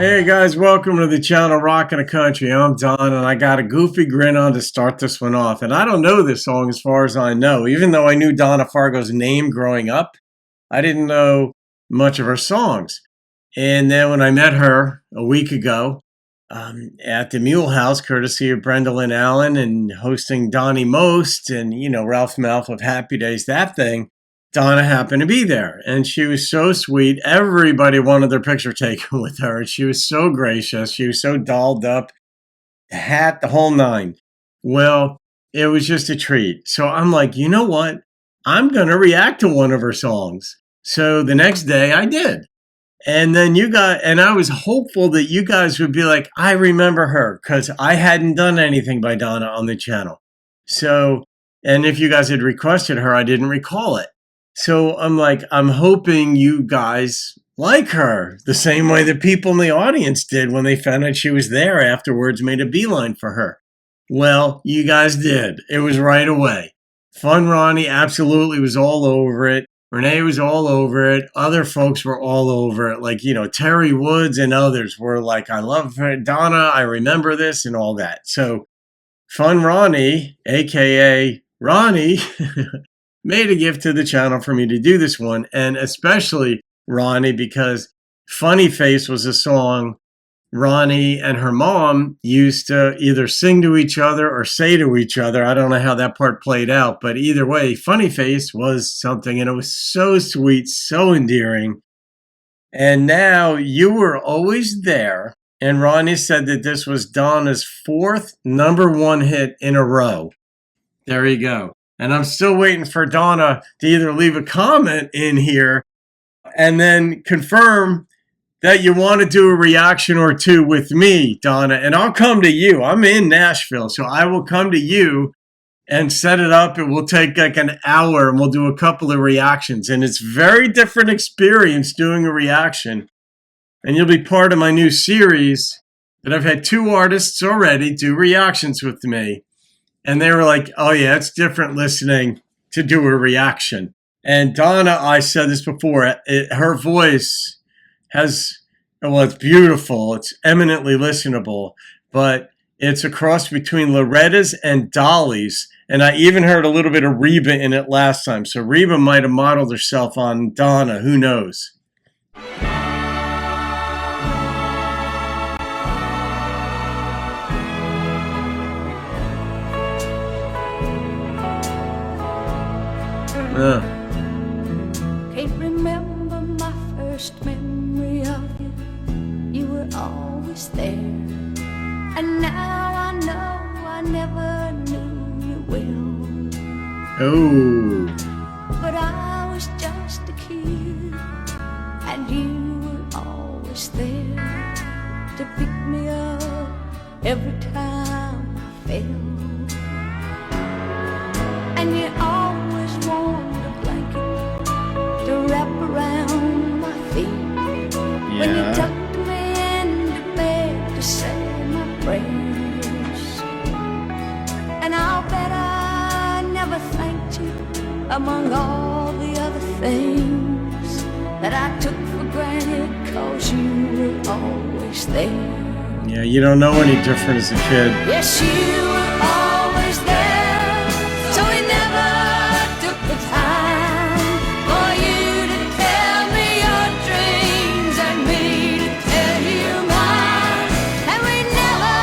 Hey guys, welcome to the channel Rockin' the Country. I'm Don, and I got a goofy grin on to start this one off. And I don't know this song as far as I know. Even though I knew Donna Fargo's name growing up, I didn't know much of her songs. And then when I met her a week ago at the Mule House, courtesy of Brenda Lynn Allen and hosting Donnie Most and, Ralph Malph of Happy Days, that thing, Donna happened to be there, and she was so sweet. Everybody wanted their picture taken with her, and she was so gracious. She was so dolled up, the hat, the whole nine. Well, it was just a treat. So I'm like, you know what? I'm going to react to one of her songs. So the next day I did. And then I was hopeful that you guys would be like, I remember her, because I hadn't done anything by Donna on the channel. So, and if you guys had requested her, I didn't recall it. So I'm like, I'm hoping you guys like her the same way the people in the audience did when they found out she was there afterwards, made a beeline for her. Well, you guys did. It was right away. funRonni absolutely was all over it. Renee was all over it. Other folks were all over it. Like, Terry Woods and others were like, I love her. Donna, I remember this and all that. So funRonni, aka Ronnie, made a gift to the channel for me to do this one, and especially Ronnie, because Funny Face was a song Ronnie and her mom used to either sing to each other or say to each other. I don't know how that part played out, but either way, Funny Face was something, and it was so sweet, so endearing. And now you were always there, and Ronnie said that this was Donna's 4th #1 hit in a row. There you go. And I'm still waiting for Donna to either leave a comment in here and then confirm that you want to do a reaction or two with me, Donna. And I'll come to you. I'm in Nashville, so I will come to you and set it up. It will take like an hour, and we'll do a couple of reactions. And it's a very different experience doing a reaction. And you'll be part of my new series that I've had 2 artists already do reactions with me. And they were like, oh yeah, it's different listening to do a reaction. And Donna, I said this before, her voice it's beautiful. It's eminently listenable, but it's a cross between Loretta's and Dolly's. And I even heard a little bit of Reba in it last time. So Reba might have modeled herself on Donna. Who knows? Can't remember my first memory of you. You were always there, and now I know I never knew you well. Oh. But I was just a kid, and you were always there to pick me up every time I fell. And you always warmed a blanket to wrap around my feet. Yeah. When you tucked me into bed to say my prayers. And I'll bet I never thanked you among all the other things that I took for granted, 'cause you were always there. Yeah, you don't know any different as a kid. Yes, you were always there, so we never took the time for you to tell me your dreams and me to tell you mine. And we never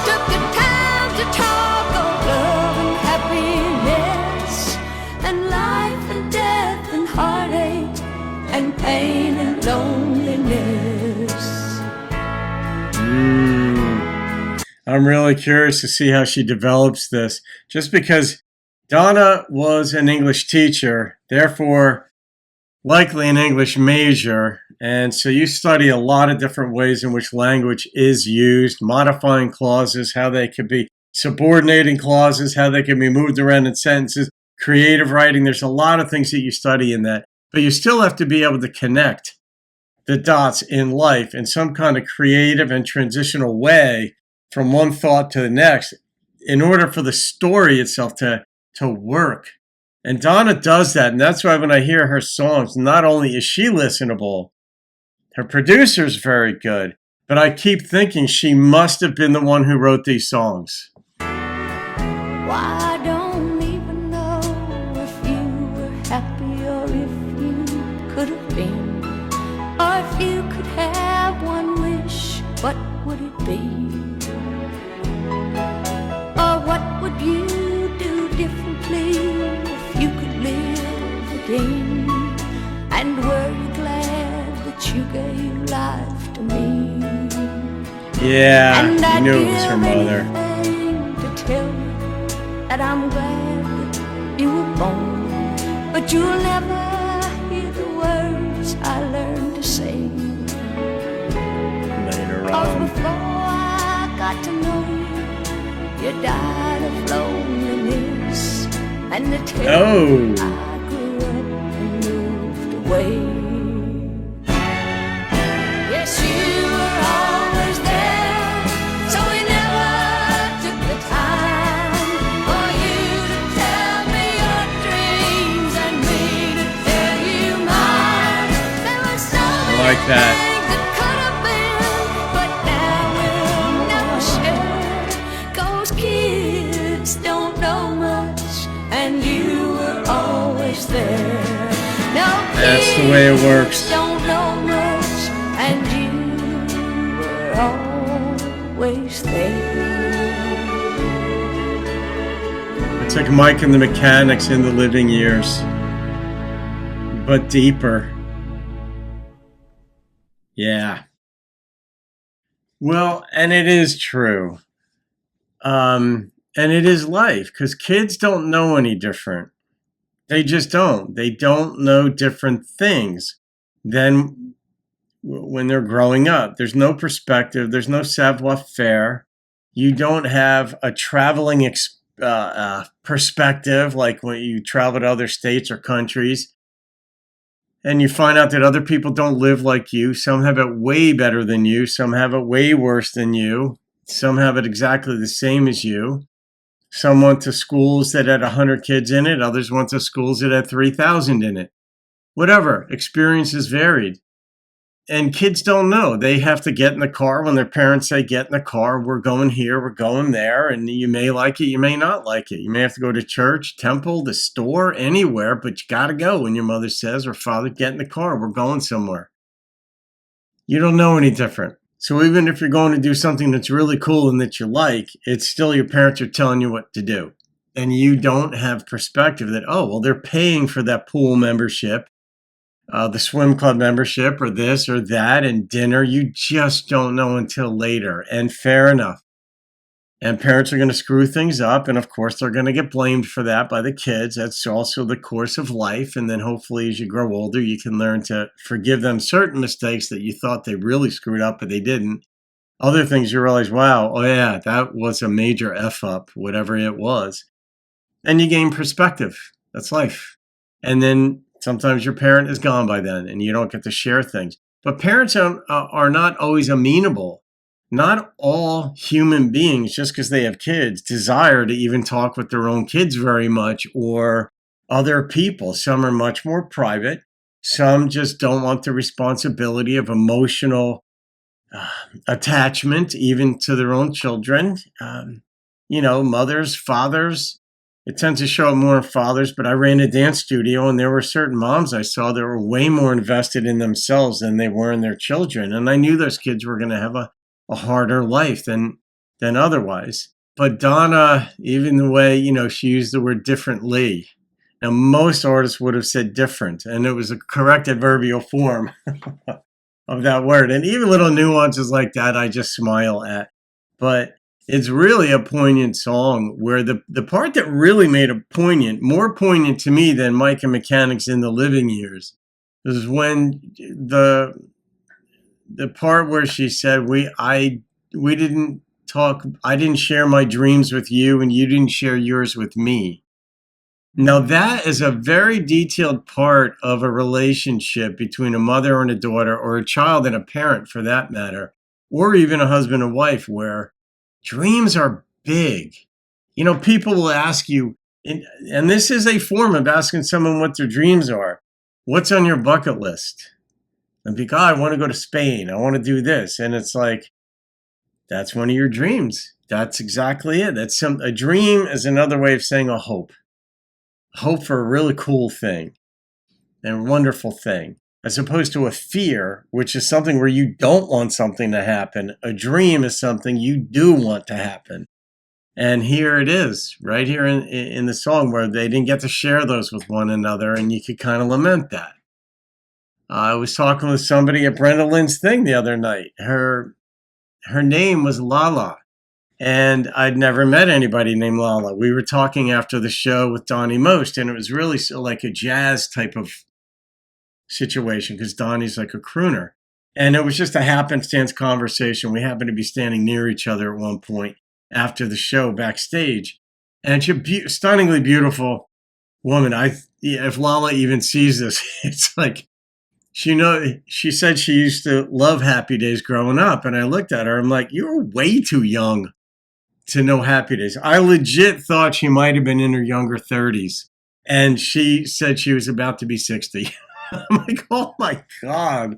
took the time to talk of love and happiness and life and death and heartache and pain and loneliness. I'm really curious to see how she develops this, just because Donna was an English teacher, therefore likely an English major. And so you study a lot of different ways in which language is used, modifying clauses, how they could be subordinating clauses, how they can be moved around in sentences, creative writing. There's a lot of things that you study in that, but you still have to be able to connect the dots in life in some kind of creative and transitional way from one thought to the next in order for the story itself to work. And Donna does that. And that's why when I hear her songs, not only is she listenable, her producer's very good, But I keep thinking she must have been the one who wrote these songs. Why, I don't even know if you were happy or if you could have been, or if you could have one wish, what would it be? Or what would you do differently if you could live again? And were you glad that you gave life to me? Yeah, And you I'd knew it was her give mother. anything to tell you that I'm glad that you were born, but you'll never hear the words I learned to sing. Later 'Cause on. before I got to know you, you died of loneliness, and the Oh. I grew up and moved away. Yes, you were always there, so we never took the time for you to tell me your dreams and me to tell you mine. There were so many like that. things that could have been, but now we'll never share. 'Cause kids don't know much, and you were always there. No, That's the way it works. kids don't know much, and you were always there. It's like Mike and the Mechanics in the Living Years, but deeper. Yeah. Well, and it is true. And it is life, because kids don't know any different. They just don't. They don't know different things than when they're growing up. There's no perspective. There's no savoir-faire. You don't have a traveling perspective, like when you travel to other states or countries and you find out that other people don't live like you. Some have it way better than you. Some have it way worse than you. Some have it exactly the same as you. Some went to schools that had 100 kids in it. Others went to schools that had 3,000 in it. Whatever. Experiences varied. And kids don't know. They have to get in the car when their parents say, get in the car. We're going here. We're going there. And you may like it. You may not like it. You may have to go to church, temple, the store, anywhere. But you got to go when your mother says or father, get in the car. We're going somewhere. You don't know any different. So even if you're going to do something that's really cool and that you like, it's still your parents are telling you what to do. And you don't have perspective that, oh, well, they're paying for that pool membership, the swim club membership, or this or that, and dinner. You just don't know until later. And fair enough. And parents are going to screw things up. And of course, they're going to get blamed for that by the kids. That's also the course of life. And then hopefully, as you grow older, you can learn to forgive them certain mistakes that you thought they really screwed up, but they didn't. Other things you realize, wow, oh yeah, that was a major F up, whatever it was. And you gain perspective. That's life. And then sometimes your parent is gone by then and you don't get to share things. But parents are not always amenable. Not all human beings, just because they have kids, desire to even talk with their own kids very much or other people. Some are much more private. Some just don't want the responsibility of emotional attachment, even to their own children. Mothers, fathers. It tends to show up more in fathers, but I ran a dance studio and there were certain moms I saw that were way more invested in themselves than they were in their children. And I knew those kids were going to have a harder life than otherwise. But Donna, even the way, she used the word differently. Now, most artists would have said different, and it was a correct adverbial form of that word. And even little nuances like that, I just smile at. But it's really a poignant song where the part that really made it more poignant to me than Mike and Mechanics in the Living Years, is when the part where she said, we didn't talk, I didn't share my dreams with you and you didn't share yours with me. Now that is a very detailed part of a relationship between a mother and a daughter, or a child and a parent for that matter, or even a husband and wife, where dreams are big. People will ask you, and this is a form of asking someone what their dreams are. What's on your bucket list? And be like, oh, I want to go to Spain. I want to do this. And it's like, that's one of your dreams. That's exactly it. A dream is another way of saying a hope. Hope for a really cool thing and wonderful thing, as opposed to a fear, which is something where you don't want something to happen. A dream is something you do want to happen. And here it is, right here in the song, where they didn't get to share those with one another, and you could kind of lament that. I was talking with somebody at Brenda Lynn's thing the other night. Her name was Lala, and I'd never met anybody named Lala. We were talking after the show with Donnie Most, and it was really like a jazz type of situation because Donnie's like a crooner. And it was just a happenstance conversation. We happened to be standing near each other at one point after the show backstage. And she's a stunningly beautiful woman. If Lala even sees this, it's like, she said she used to love Happy Days growing up. And I looked at her, I'm like, you're way too young to know Happy Days. I legit thought she might have been in her younger 30s. And she said she was about to be 60. I'm like, oh my God.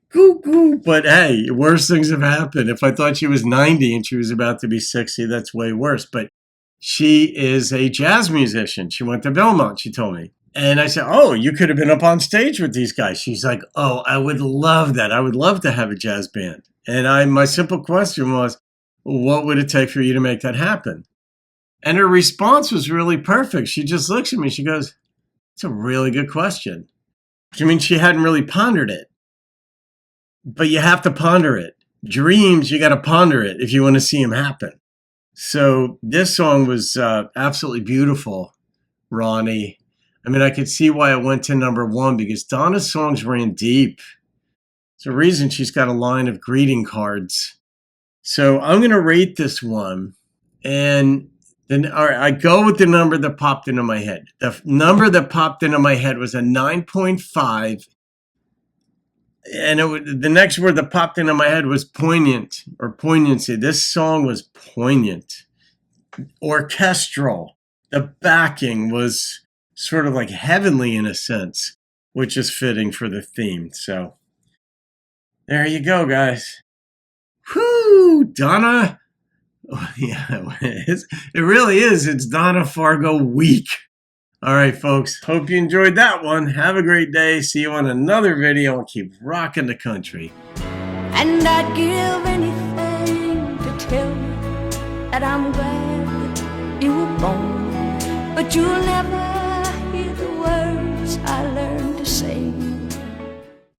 Goo. But hey, worse things have happened. If I thought she was 90 and she was about to be 60, that's way worse. But she is a jazz musician. She went to Belmont, she told me. And I said, oh, you could have been up on stage with these guys. She's like, oh, I would love that. I would love to have a jazz band. And my simple question was, what would it take for you to make that happen? And her response was really perfect. She just looks at me. She goes, it's a really good question. I mean, she hadn't really pondered it. But you have to ponder it. Dreams, you got to ponder it if you want to see them happen. So this song was absolutely beautiful, Ronnie. I mean, I could see why it went to number one, because Donna's songs ran deep. It's a reason she's got a line of greeting cards. So I'm going to rate this one. And then, all right, I go with the number that popped into my head. The number that popped into my head was a 9.5. And the next word that popped into my head was poignant or poignancy. This song was poignant, orchestral. The backing was sort of like heavenly in a sense, which is fitting for the theme. So there you go, guys. Whoo, Donna. Oh, yeah, it really is. It's Donna Fargo week. All right, folks. Hope you enjoyed that one. Have a great day. See you on another video and keep rocking the country. And I'd give anything to tell you that I'm glad that you were born, but you'll never